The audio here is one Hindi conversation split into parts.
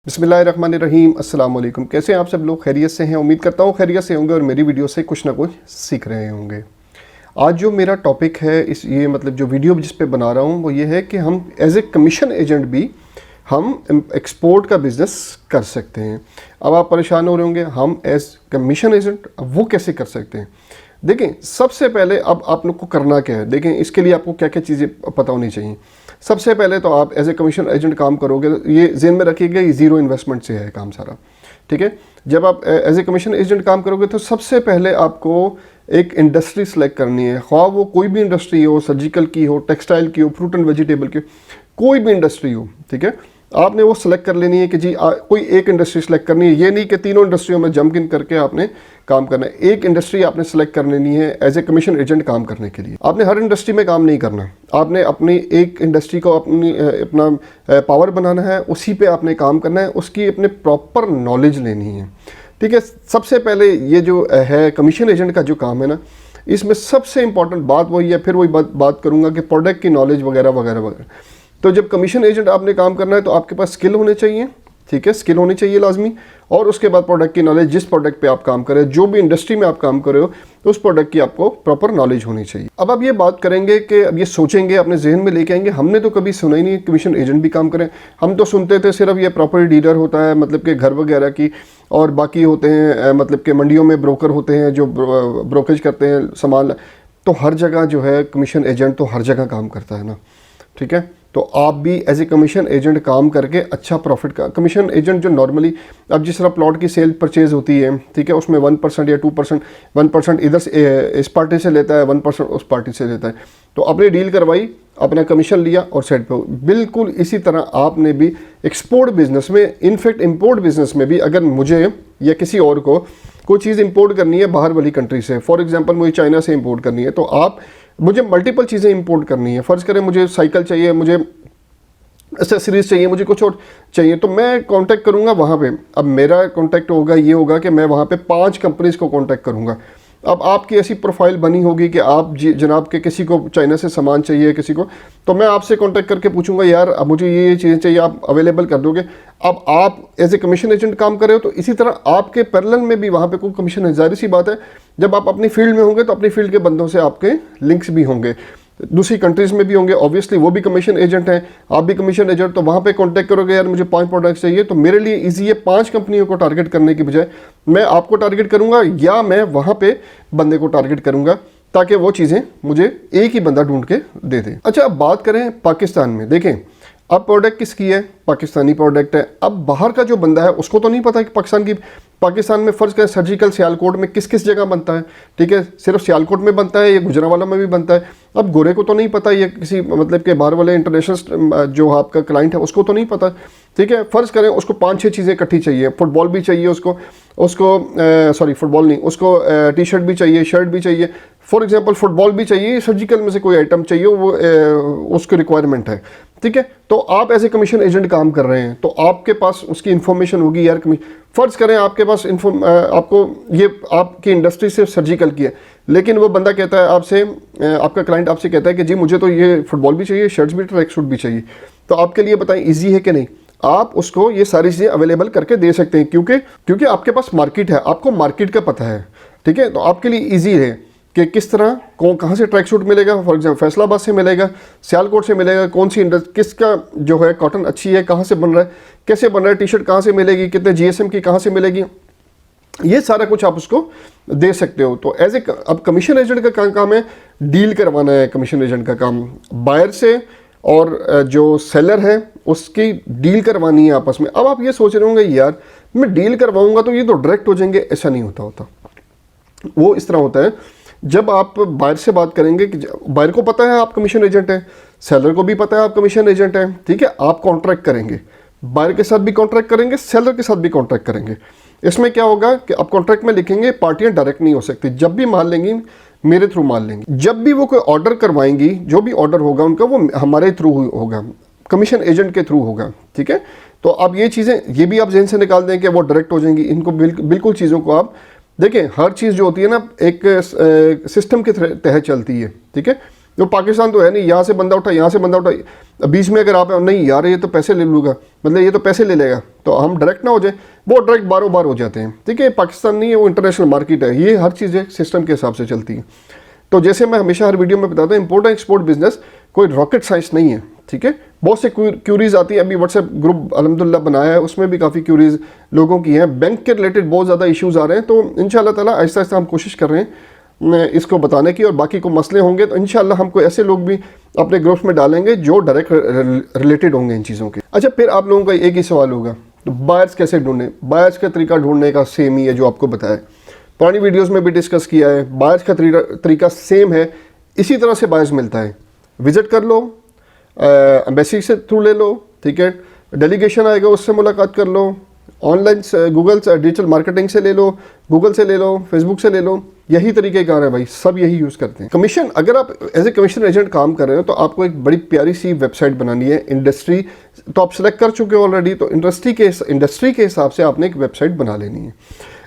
बिस्मिल्लाहिर्रहमानिर्रहीम अस्सलाम वालेकुम। कैसे हैं आप सब लोग? खैरियत से हैं? उम्मीद करता हूँ खैरियत से होंगे और मेरी वीडियो से कुछ ना कुछ सीख रहे होंगे। आज जो मेरा टॉपिक है ये मतलब जो वीडियो जिस पे बना रहा हूँ वो ये है कि हम एज ए कमीशन एजेंट भी हम एक्सपोर्ट का बिज़नेस कर सकते हैं। अब आप परेशान हो रहे होंगे, हम एज कमीशन एजेंट वो कैसे कर सकते हैं? देखें, सबसे पहले अब आप लोग को करना क्या है, देखें इसके लिए आपको क्या क्या चीज़ें पता होनी चाहिए। सबसे पहले तो आप एज ए कमीशन एजेंट काम करोगे, ये ज़हन में रखिएगा, ये ज़ीरो इन्वेस्टमेंट से है काम सारा, ठीक है। जब आप एज ए कमीशन एजेंट काम करोगे तो सबसे पहले आपको एक इंडस्ट्री सेलेक्ट करनी है, ख्वाह वो कोई भी इंडस्ट्री हो, सर्जिकल की हो, टेक्सटाइल की हो, फ्रूट एंड वेजिटेबल की, कोई भी इंडस्ट्री हो, ठीक है। आपने वो सेलेक्ट कर लेनी है कि जी कोई एक इंडस्ट्री सेलेक्ट करनी है। ये नहीं कि तीनों इंडस्ट्रियों में जंप इन करके आपने काम करना है। एक इंडस्ट्री आपने सेलेक्ट कर लेनी है एज ए कमीशन एजेंट काम करने के लिए। आपने हर इंडस्ट्री में काम नहीं करना, आपने अपनी एक इंडस्ट्री को अपना पावर बनाना है, उसी पे आपने काम करना है, उसकी अपने प्रॉपर नॉलेज लेनी है, ठीक है। सबसे पहले ये जो है कमीशन एजेंट का जो काम है ना, इसमें सबसे इंपॉर्टेंट बात वही है, फिर वही बात करूँगा कि प्रोडक्ट की नॉलेज वगैरह वगैरह वगैरह। तो जब कमीशन एजेंट आपने काम करना है तो आपके पास स्किल होने चाहिए, ठीक है, स्किल होनी चाहिए लाजमी। और उसके बाद प्रोडक्ट की नॉलेज, जिस प्रोडक्ट पे आप काम कर रहे हो, जो भी इंडस्ट्री में आप काम कर रहे हो, तो उस प्रोडक्ट की आपको प्रॉपर नॉलेज होनी चाहिए। अब आप ये बात करेंगे कि अब ये सोचेंगे, अपने जहन में लेके आएंगे, हमने तो कभी सुना ही नहीं कमीशन एजेंट भी काम करें। हम तो सुनते थे सिर्फ ये प्रॉपर्टी डीलर होता है, मतलब कि घर वगैरह की, और बाकी होते हैं मतलब कि मंडियों में ब्रोकर होते हैं जो ब्रोकरेज करते हैं सामान। तो हर जगह जो है कमीशन एजेंट तो हर जगह काम करता है ना, ठीक है। तो आप भी एज ए कमीशन एजेंट काम करके अच्छा प्रॉफिट का, कमीशन एजेंट जो नॉर्मली अब जिस तरह प्लॉट की सेल परचेज होती है, ठीक है, उसमें 1% या 2%, 1% इधर से इस पार्टी से लेता है, 1% उस पार्टी से लेता है। तो आपने डील करवाई, अपना कमीशन लिया और सेट पे। बिल्कुल इसी तरह आपने भी एक्सपोर्ट बिजनेस में, इनफैक्ट इंपोर्ट बिजनेस में भी, अगर मुझे या किसी और को कोई चीज़ इंपोर्ट करनी है बाहर वाली कंट्री से, फॉर एग्जांपल मुझे चाइना से इंपोर्ट करनी है, तो मुझे मल्टीपल चीज़ें इंपोर्ट करनी है। फ़र्ज़ करें मुझे साइकिल चाहिए, मुझे एक्सेसरीज चाहिए, मुझे कुछ और चाहिए, तो मैं कांटेक्ट करूंगा वहाँ पे। अब मेरा कांटेक्ट होगा, ये होगा कि मैं वहाँ पे 5 कंपनीज़ को कांटेक्ट करूंगा। अब आपकी ऐसी प्रोफाइल बनी होगी कि आप जनाब के किसी को चाइना से सामान चाहिए किसी को, तो मैं आपसे कांटेक्ट करके पूछूंगा, यार अब मुझे ये चीज़ें चाहिए, आप अवेलेबल कर दोगे। अब आप एज ए कमीशन एजेंट काम कर रहे हो, तो इसी तरह आपके पैरेलल में भी वहाँ पे कोई कमीशन है। जाहिर सी बात है, जब आप अपनी फील्ड में होंगे तो अपनी फील्ड के बंदों से आपके लिंक्स भी होंगे, दूसरी कंट्रीज़ में भी होंगे, ऑब्वियसली वो भी कमीशन एजेंट हैं, आप भी कमीशन एजेंट। तो वहाँ पे कांटेक्ट करोगे, यार मुझे 5 प्रोडक्ट्स चाहिए, तो मेरे लिए इजी है 5 कंपनियों को टारगेट करने की बजाय मैं आपको टारगेट करूँगा या मैं वहाँ पे बंदे को टारगेट करूँगा, ताकि वो चीज़ें मुझे एक ही बंदा ढूंढ के दे दे। अच्छा, अब बात करें पाकिस्तान में। देखें, अब प्रोडक्ट किसकी है? पाकिस्तानी प्रोडक्ट है। अब बाहर का जो बंदा है उसको तो नहीं पता कि पाकिस्तान में फ़र्ज़ करें सर्जिकल सियालकोट में किस किस जगह बनता है, ठीक है, सिर्फ सियालकोट में बनता है, ये गुजरांवाला में भी बनता है। अब गोरे को तो नहीं पता, ये किसी मतलब के बाहर वाले इंटरनेशनल जो आपका क्लाइंट है उसको तो नहीं पता, ठीक है। फ़र्ज़ करें उसको 5-6 चीज़ें इकट्ठी चाहिए, फुटबॉल भी चाहिए उसको सॉरी फुटबॉल नहीं, उसको टी शर्ट भी चाहिए, शर्ट भी चाहिए, फॉर एग्जांपल फुटबॉल भी चाहिए, सर्जिकल में से कोई आइटम चाहिए, वो उसकी रिक्वायरमेंट है, ठीक है। तो आप एज ए कमीशन एजेंट काम कर रहे हैं, तो आपके पास उसकी इन्फॉर्मेशन होगी। यार फ़र्ज़ करें आपके पास आपको ये आपकी इंडस्ट्री सिर्फ सर्जिकल की है, लेकिन वो बंदा कहता है आपसे, आपका क्लाइंट आपसे कहता है कि जी मुझे तो ये फुटबॉल भी चाहिए, शर्ट्स भी, ट्रैक सूट भी चाहिए। तो आपके लिए बताएं ईजी है कि नहीं? आप उसको ये सारी चीज़ें अवेलेबल करके दे सकते हैं, क्योंकि आपके पास मार्केट है, आपको मार्केट का पता है, ठीक है। तो आपके लिए ईजी है कि किस तरह कहाँ से ट्रैक सूट मिलेगा, फॉर एग्जाम्पल फैसलाबाद से मिलेगा, सियालकोट से मिलेगा, कौन सी किसका जो है कॉटन अच्छी है, कहाँ से बन रहा है, कैसे बन रहा है, टी शर्ट कहाँ से मिलेगी, कितने GSM की कहाँ से मिलेगी, ये सारा कुछ आप उसको दे सकते हो। तो एज ए अब कमीशन एजेंट का काम है डील करवाना है। कमीशन एजेंट का काम बायर से और जो सेलर है उसकी डील करवानी है आपस में। अब आप ये सोच रहे होंगे, यार मैं डील करवाऊंगा तो ये तो डायरेक्ट हो जाएंगे। ऐसा नहीं होता। वो इस तरह होता है, जब आप बायर से बात करेंगे कि बायर को पता है आप कमीशन एजेंट हैं, सेलर को भी पता है आप कमीशन एजेंट हैं, ठीक है। आप कॉन्ट्रैक्ट करेंगे, बायर के साथ भी कॉन्ट्रैक्ट करेंगे, सेलर के साथ भी कॉन्ट्रैक्ट करेंगे। इसमें क्या होगा कि आप कॉन्ट्रैक्ट में लिखेंगे पार्टियां डायरेक्ट नहीं हो सकती, जब भी माल लेंगी मेरे थ्रू माल लेंगी, जब भी वो कोई ऑर्डर करवाएंगी, जो भी ऑर्डर होगा उनका वो हमारे थ्रू होगा, कमीशन एजेंट के थ्रू होगा, ठीक है। तो अब ये चीज़ें, ये भी आप जहन से निकाल दें कि वो डायरेक्ट हो जाएंगी। इनको बिल्कुल चीज़ों को आप देखें, हर चीज़ जो होती है ना एक सिस्टम के तहत चलती है, ठीक है। जो पाकिस्तान तो है नहीं, यहाँ से बंदा उठा, यहाँ से बंदा उठा, बीच में अगर आप नहीं यार ये तो पैसे ले लूँगा, मतलब ये तो पैसे ले लेगा, तो हम डायरेक्ट ना हो जाए, वो डायरेक्ट बारों बार हो जाते हैं। ठीक है, पाकिस्तान नहीं है, वो इंटरनेशनल मार्केट है, ये हर चीज़ एक सिस्टम के हिसाब से चलती है। तो जैसे मैं हमेशा हर वीडियो में बताता हूँ, इंपोर्ट एंड एक्सपोर्ट बिजनेस कोई रॉकेट साइंस नहीं है। ठीक है, बहुत से क्यूरीज आती है, अभी व्हाट्सएप ग्रुप अल्हम्दुलिल्लाह बनाया है, उसमें भी काफ़ी क्यूरीज लोगों की हैं, बैंक के रिलेटेड बहुत ज़्यादा इश्यूज आ रहे हैं। तो इंशाल्लाह ताला आहिस्ता आहिस्ता हम कोशिश कर रहे हैं इसको बताने की, और बाकी को मसले होंगे तो इंशाल्लाह हम कोई ऐसे लोग भी अपने ग्रुप्स में डालेंगे जो डायरेक्ट रिलेटेड होंगे इन चीज़ों के। अच्छा, फिर आप लोगों का एक ही सवाल होगा, तो बायर्स कैसे ढूंढें? बायर्स का तरीका ढूंढने का सेम ही है जो आपको बताया, पुरानी वीडियोस में भी डिस्कस किया है। बायर्स का तरीका सेम है, इसी तरह से बायर्स मिलता है। विजिट कर लो, एम्बेसी से थ्रू ले लो, ठीक है, डेलीगेशन आएगा उससे मुलाकात कर लो, ऑनलाइन गूगल से डिजिटल मार्केटिंग से ले लो, गूगल से ले लो, फेसबुक से ले लो, यही तरीके कार है भाई, सब यही यूज़ करते हैं। कमीशन, अगर आप एज ए कमीशन एजेंट काम कर रहे हो तो आपको एक बड़ी प्यारी सी वेबसाइट बनानी है। इंडस्ट्री तो आप सेलेक्ट कर चुके हो ऑलरेडी, तो इंडस्ट्री के हिसाब से आपने एक वेबसाइट बना लेनी है।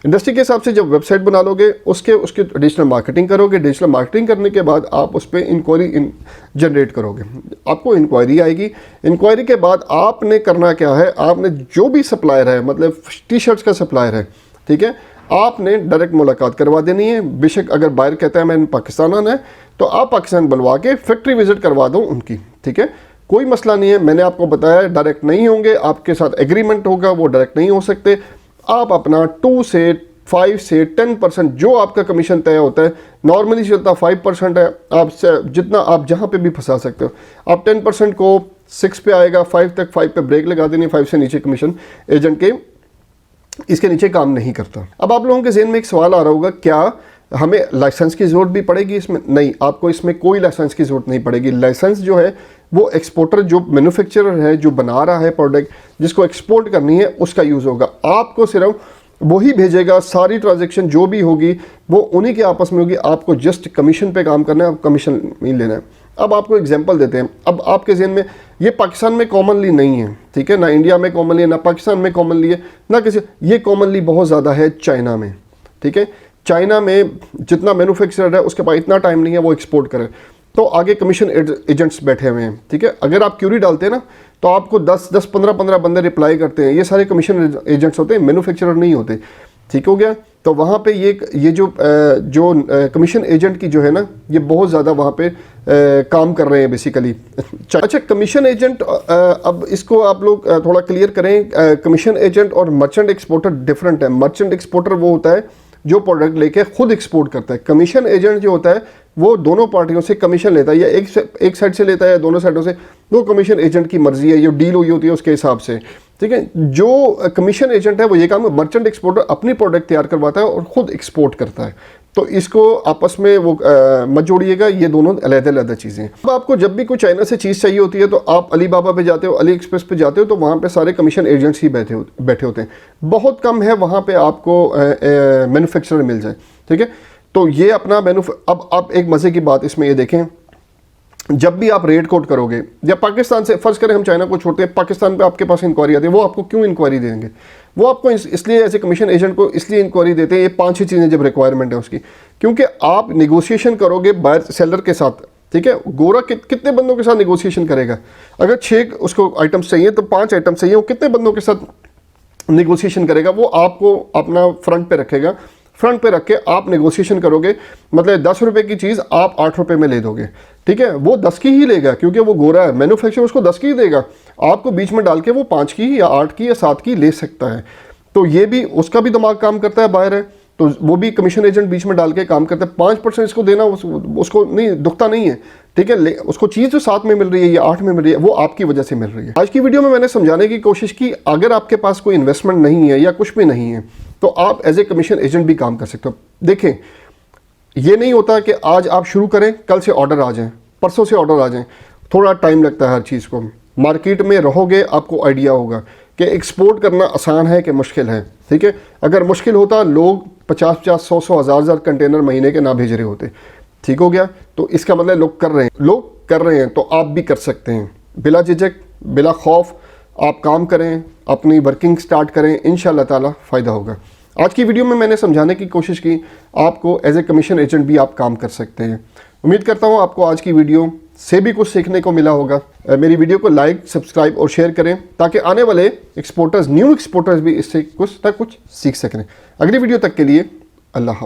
इंडस्ट्री के हिसाब से जब वेबसाइट बना लोगे, उसके डिजिटल मार्केटिंग करोगे, डिजिटल मार्केटिंग करने के बाद आप उस पर इंक्वायरी जनरेट करोगे, आपको इंक्वायरी आएगी। इंक्वायरी के बाद आपने करना क्या है, आपने जो भी सप्लायर है, मतलब टी शर्ट्स का सप्लायर है, ठीक है, आपने डायरेक्ट मुलाकात करवा देनी है। बेशक अगर बायर कहता है मैं पाकिस्तान आना है, तो आप पाकिस्तान बुलवा के फैक्ट्री विजिट करवा दो उनकी, ठीक है, कोई मसला नहीं है। मैंने आपको बताया डायरेक्ट नहीं होंगे, आपके साथ एग्रीमेंट होगा, वो डायरेक्ट नहीं हो सकते। आप अपना 2 से 5 से 10% जो आपका कमीशन तय होता है, नॉर्मली चलता 5% है, आप जितना आप जहाँ पे भी फंसा सकते हो, आप 10% को 6 पे आएगा, 5 तक, 5 पे ब्रेक लगा देनी, 5 से नीचे कमीशन एजेंट के इसके नीचे काम नहीं करता। अब आप लोगों के ज़हन में एक सवाल आ रहा होगा, क्या हमें लाइसेंस की ज़रूरत भी पड़ेगी इसमें? नहीं, आपको इसमें कोई लाइसेंस की ज़रूरत नहीं पड़ेगी। लाइसेंस जो है वो एक्सपोर्टर, जो मैन्युफैक्चरर है, जो बना रहा है प्रोडक्ट, जिसको एक्सपोर्ट करनी है, उसका यूज़ होगा। आपको सिर्फ वही भेजेगा, सारी ट्रांजैक्शन जो भी होगी वो उन्हीं के आपस में होगी, आपको जस्ट कमीशन पे काम करना है, कमीशन ही लेना है। अब आपको एग्जांपल देते हैं। अब आपके ज़हन में ये पाकिस्तान में कॉमनली नहीं है, ठीक है, ना इंडिया में कॉमनली है, ना पाकिस्तान में कॉमनली है, ना किसी, ये कॉमनली बहुत ज़्यादा है चाइना में। ठीक है, चाइना में जितना मैन्युफैक्चरर है उसके पास इतना टाइम नहीं है वो एक्सपोर्ट करे, तो आगे कमीशन एजेंट्स बैठे हुए हैं। ठीक है, अगर आप क्यूरी डालते हैं ना, तो आपको 10 15 बंदे रिप्लाई करते हैं, ये सारे कमीशन एजेंट्स होते हैं, मैन्युफैक्चरर नहीं होते। ठीक हो गया, तो वहाँ पे ये जो कमीशन एजेंट की जो है ना, ये बहुत ज़्यादा वहाँ पे काम कर रहे हैं बेसिकली। अच्छा, कमीशन एजेंट, अब इसको आप लोग थोड़ा क्लियर करें। कमीशन एजेंट और मर्चेंट एक्सपोर्टर डिफरेंट है। मर्चेंट एक्सपोर्टर वो होता है जो प्रोडक्ट लेके खुद एक्सपोर्ट करता है। कमीशन एजेंट जो होता है वो दोनों पार्टियों से कमीशन लेता है, या एक साइड से लेता है, दोनों साइडों से, वो कमीशन एजेंट की मर्जी है, ये डील हुई होती है उसके हिसाब से। ठीक है, जो कमीशन एजेंट है वो ये काम, मर्चेंट एक्सपोर्टर अपनी प्रोडक्ट तैयार करवाता है और खुद एक्सपोर्ट करता है। तो इसको आपस में वो मत जोड़िएगा, ये दोनों अलग-अलग चीज़ें हैं। अब आपको जब भी कोई चाइना से चीज़ चाहिए होती है तो आप अली बाबा पे जाते हो, अली एक्सप्रेस पे जाते हो, तो वहाँ पे सारे कमीशन एजेंट्स ही बैठे होते हैं। बहुत कम है वहाँ पे आपको मैन्युफैक्चरर मिल जाए। ठीक है, तो ये अपना अब आप एक मज़े की बात इसमें ये देखें, जब भी आप रेट कोट करोगे, या पाकिस्तान से, फ़र्ज़ करें हम चाइना को छोड़ते हैं, पाकिस्तान पे आपके पास इंक्वायरी आती है, वो आपको क्यों इंक्वायरी देंगे? वो आपको इसलिए ऐसे कमीशन एजेंट को इसलिए इंक्वायरी देते हैं, ये 5-6 चीज़ें जब रिक्वायरमेंट है उसकी, क्योंकि आप निगोशिएशन करोगे बायर सेलर के साथ। ठीक है, गोरा कितने बंदों के साथ निगोशिएशन करेगा? अगर 6 उसको आइटम्स चाहिए तो 5 आइटम चाहिए, वो कितने बंदों के साथ निगोशिएशन करेगा? वो आपको अपना फ्रंट पे रखेगा, फ्रंट पे रख के आप नेगोशिएशन करोगे, मतलब 10 रुपये की चीज़ आप 8 रुपये में ले दोगे। ठीक है, वो 10 की ही लेगा क्योंकि वो गोरा है, मैन्युफैक्चरर उसको 10 की ही देगा, आपको बीच में डाल के वो 5 की या 8 की या 7 की ले सकता है। तो ये भी, उसका भी दिमाग काम करता है, बाहर है, तो वो भी कमीशन एजेंट बीच में डाल के काम करता है। 5% इसको देना उसको नहीं दुखता नहीं है। ठीक है, उसको चीज़ जो 7 में मिल रही है या 8 में मिल रही है, वो आपकी वजह से मिल रही है। आज की वीडियो में मैंने समझाने की कोशिश की, अगर आपके पास कोई इन्वेस्टमेंट नहीं है या कुछ भी नहीं है, तो आप एज ए कमीशन एजेंट भी काम कर सकते हो। देखें, ये नहीं होता कि आज आप शुरू करें, कल से ऑर्डर आ जाएं, परसों से ऑर्डर आ जाएं, थोड़ा टाइम लगता है हर चीज़ को। मार्केट में रहोगे आपको आइडिया होगा कि एक्सपोर्ट करना आसान है कि मुश्किल है। ठीक है, अगर मुश्किल होता लोग 50-50, 100-100, 1000-1000 कंटेनर महीने के ना भेज रहे होते। ठीक हो गया, तो इसका मतलब लोग कर रहे हैं, तो आप भी कर सकते हैं, बिला झिझक, बिला खौफ आप काम करें, अपनी वर्किंग स्टार्ट करें, इंशाल्लाह ताला फ़ायदा होगा। आज की वीडियो में मैंने समझाने की कोशिश की आपको, एज ए कमीशन एजेंट भी आप काम कर सकते हैं। उम्मीद करता हूँ आपको आज की वीडियो से भी कुछ सीखने को मिला होगा। मेरी वीडियो को लाइक, सब्सक्राइब और शेयर करें ताकि आने वाले एक्सपोर्टर्स, न्यू एक्सपोर्टर्स भी इससे कुछ सीख सकें। अगली वीडियो तक के लिए अल्लाह हाफ़िज़।